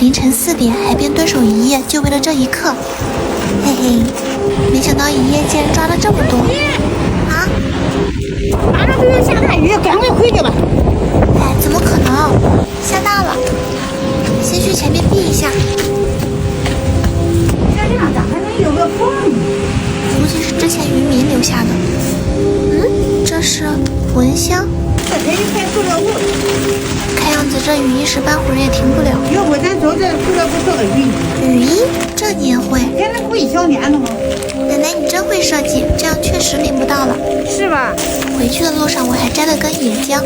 凌晨4点，海边蹲守一夜，就为了这一刻。嘿嘿，没想到一夜竟然抓了这么多。啊！马上就要下大雨，赶快回去吧。哎，怎么可能？下大了，先去前面避一下。这样咋还能有个缝？估计是之前渔民留下的。这是蚊香。这可以开塑料布。看样子这雨一时半会儿也停不了。要不咱找这塑料布做个雨衣？雨衣？这你也会？还能贵小年的吗？奶奶你真会设计，这样确实淋不到了。是吧？回去的路上我还摘了根野姜。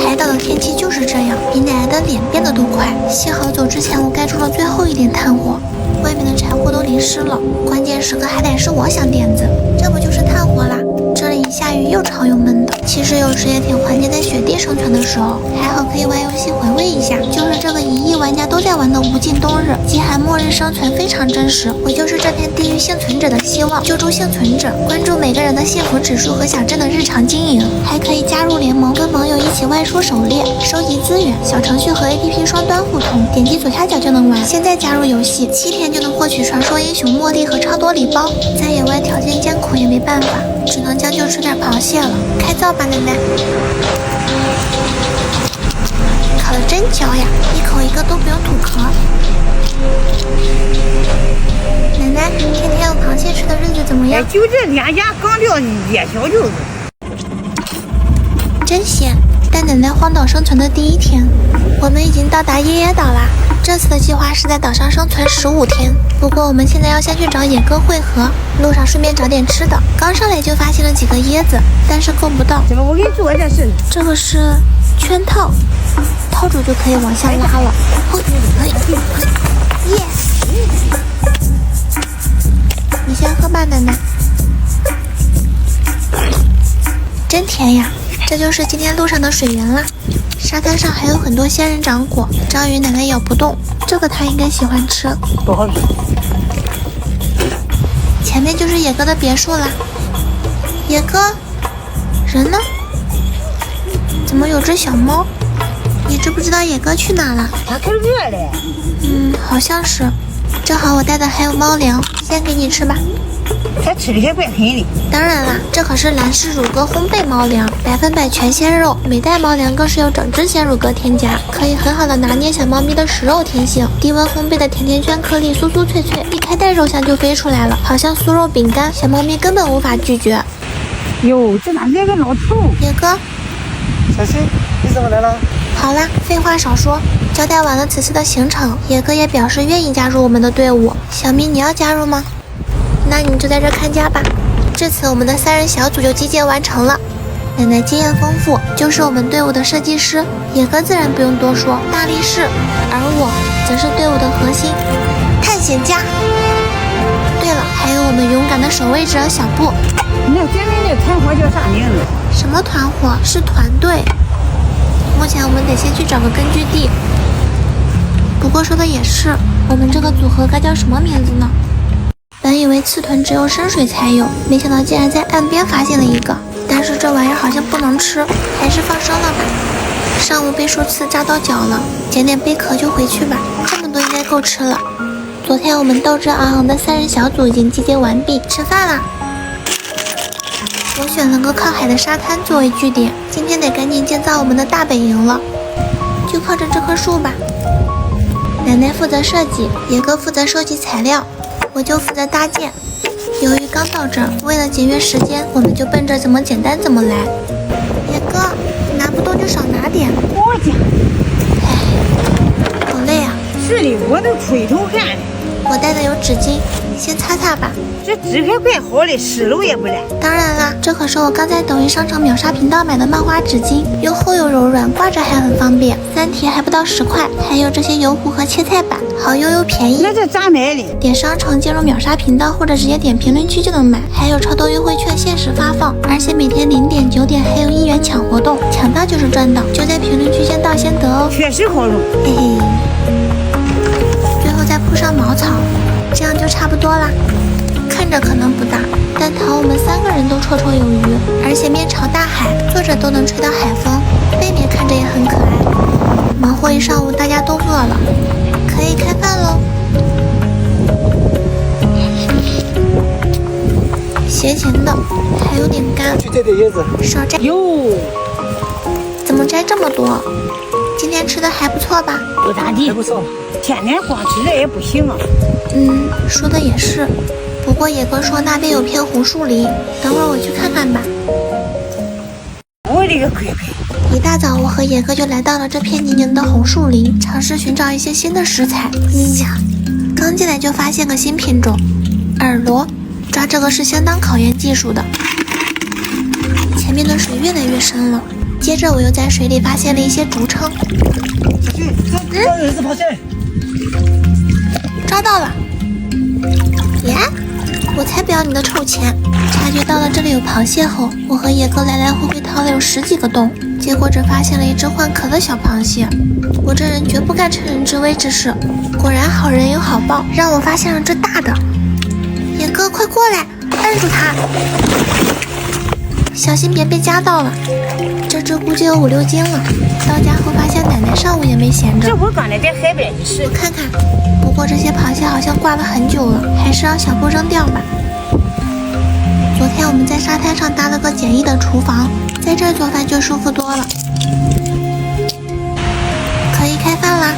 海岛的天气就是这样，比奶奶的脸变得都快。幸好走之前我盖住了最后一点炭火，外面的柴火都淋湿了。关键时刻还得是我想点子，这不就是炭火啦？这里一下雨又潮又闷的，其实有时也挺怀念在雪地生存的时候，还好可以玩游戏回味一下。就是这个1亿玩家都在玩的无尽冬日，极寒末日生存非常真实。我就是这片地狱幸存者的希望，救助幸存者，关注每个人的幸福指数和小镇的日常经营，还可以加入联盟，跟盟友一起外出狩猎，收集资源。小程序和 APP 双端互通，点击左下角就能玩。现在加入游戏，7天就能获取传说英雄茉莉和超多礼包。在野外条件艰苦也没办法，只能将就吃点螃蟹了。开灶吧，奶奶！烤得真焦呀，一口一个都不用吐壳。奶奶，天天有螃蟹吃的日子怎么样？就这2家刚钓野小舅子，真鲜！在奶奶荒岛生存的第1天，我们已经到达耶耶岛啦。这次的计划是在岛上生存15天，不过我们现在要先去找野哥会合，路上顺便找点吃的。刚上来就发现了几个椰子，但是够不到。怎么我给你做这事？这个是圈套，套住就可以往下拉了。耶！你先喝吧，奶奶。真甜呀！这就是今天路上的水源啦。沙滩上还有很多仙人掌果，章鱼奶奶咬不动，这个她应该喜欢吃。不好吃。前面就是野哥的别墅啦。野哥，人呢？怎么有只小猫？你知不知道野哥去哪了？他可饿了。好像是。正好我带的还有猫粮，先给你吃吧。他吃的还怪狠的。当然啦，这可是蓝氏乳鸽烘焙猫粮，100%全鲜肉，每袋猫粮更是有整只鲜乳鸽添加，可以很好的拿捏小猫咪的食肉天性。低温烘焙的甜甜圈颗粒酥酥脆脆，一开袋肉香就飞出来了，好像酥肉饼干，小猫咪根本无法拒绝。哟，这哪来个老头？野哥，小新，你怎么来了？好啦，废话少说，交代完了此次的行程，野哥也表示愿意加入我们的队伍。小咪，你要加入吗？那你就在这看家吧。这次我们的3人小组就集结完成了。奶奶经验丰富，就是我们队伍的设计师。野哥自然不用多说，大力士，而我则是队伍的核心探险家。对了，还有我们勇敢的守卫者小布。那咱们那团伙叫啥名字？什么团伙？是团队。目前我们得先去找个根据地。不过说的也是，我们这个组合该叫什么名字呢？本以为刺豚只有深水才有，没想到竟然在岸边发现了一个。但是这玩意儿好像不能吃，还是放生了吧。上午被树刺扎到脚了，捡点贝壳就回去吧。这么多应该够吃了。昨天我们斗志昂昂的3人小组已经集结完毕，吃饭啦。我选了个靠海的沙滩作为据点，今天得赶紧建造我们的大本营了。就靠着这棵树吧。奶奶负责设计，野哥负责收集材料，我就负责搭建。由于刚到这儿，为了节约时间，我们就奔着怎么简单怎么来。野哥，拿不动就少拿点。我讲，唉，好累啊。是的，我都出一头汗了。我带的有纸巾，先擦擦吧。这纸还怪好的，湿了也不烂。当然啦，这可是我刚在抖音商城秒杀频道买的漫画纸巾，又厚又柔软，挂着还很方便，3贴还不到10块。还有这些油壶和切菜板，好用又便宜。那这咋买的？点商城进入秒杀频道，或者直接点评论区就能买。还有超多优惠券限时发放，而且每天0点、9点还有1元抢活动，抢到就是赚到，就在评论区先到先得哦。确实好用。嘿嘿。最后再铺上茅草，这样就差不多啦。看着可能不大，但淘我们3个人都绰绰有余，而且面朝大海，坐着都能吹到海风，背面看着也很可爱。忙活一上午，大家都饿了，可以开饭。还有点干，去摘点叶子。少摘。哟，怎么摘这么多？今天吃的还不错吧？不咋地还，不错。天天光吃这也不行啊。说的也是。不过野哥说那边有片红树林，等会儿我去看看吧。我的个乖乖！一大早，我和野哥就来到了这片泥泞的红树林，尝试寻找一些新的食材。呀，刚进来就发现个新品种——耳螺，抓这个是相当考验技术的。前面的水越来越深了，接着我又在水里发现了一些竹蛏，小心，这有一只螃蟹。抓到了！耶！我才不要你的臭钱！察觉到了这里有螃蟹后，我和野哥来来回回掏了有10几个洞，结果只发现了一只换壳的小螃蟹。我这人绝不干趁人之危之事，果然好人有好报，让我发现了这大的。野哥，快过来，摁住它！小心别被夹到了。这只估计有5、6斤了。到家后发现奶奶上午也没闲着。这不刚才在海边一试我，看看，不过这些螃蟹好像挂了很久了，还是让小布扔掉吧。昨天我们在沙滩上搭了个简易的厨房，在这儿做饭就舒服多了。可以开饭啦！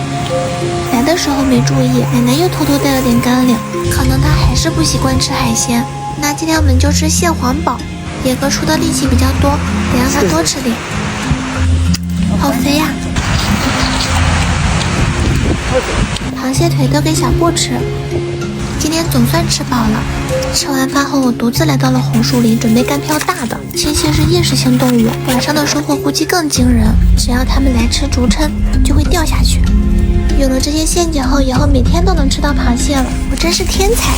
来的时候没注意，奶奶又偷偷带了点干粮，可能她还是不习惯吃海鲜。那今天我们就吃蟹黄煲。野哥出的力气比较多，得让他多吃点。好肥呀！螃蟹腿都给小布吃。今天总算吃饱了。吃完饭后，我独自来到了红树林，准备干票大的。青蟹是厌食性动物，晚上的收获估计更惊人。只要它们来吃竹蛏，就会掉下去。有了这些陷阱后，以后每天都能吃到螃蟹了。我真是天才！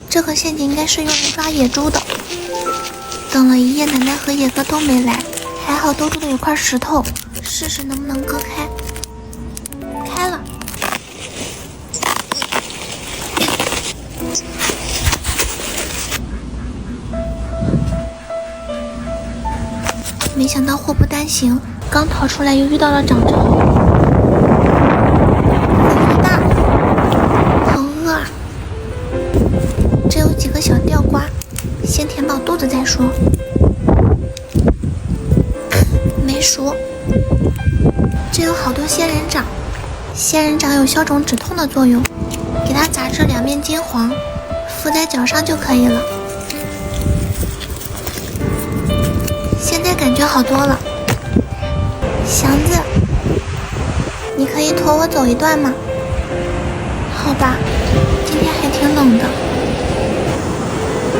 这个陷阱应该是用来抓野猪的。等了一夜，奶奶和野哥都没来，还好兜住了有块石头，试试能不能割开。开了。没想到祸不单行，刚逃出来又遇到了涨潮。好大，好饿啊！这有几个小吊瓜，先填饱肚子再说。没熟。这有好多仙人掌，仙人掌有消肿止痛的作用，给它炸至2面金黄，敷在脚上就可以了。现在感觉好多了。祥子，你可以驮我走一段吗？好吧，今天还挺冷的。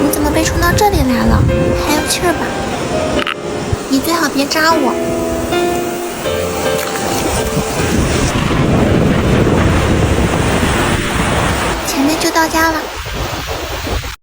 你怎么被冲到这里来了？还有气儿吧？你最好别扎我。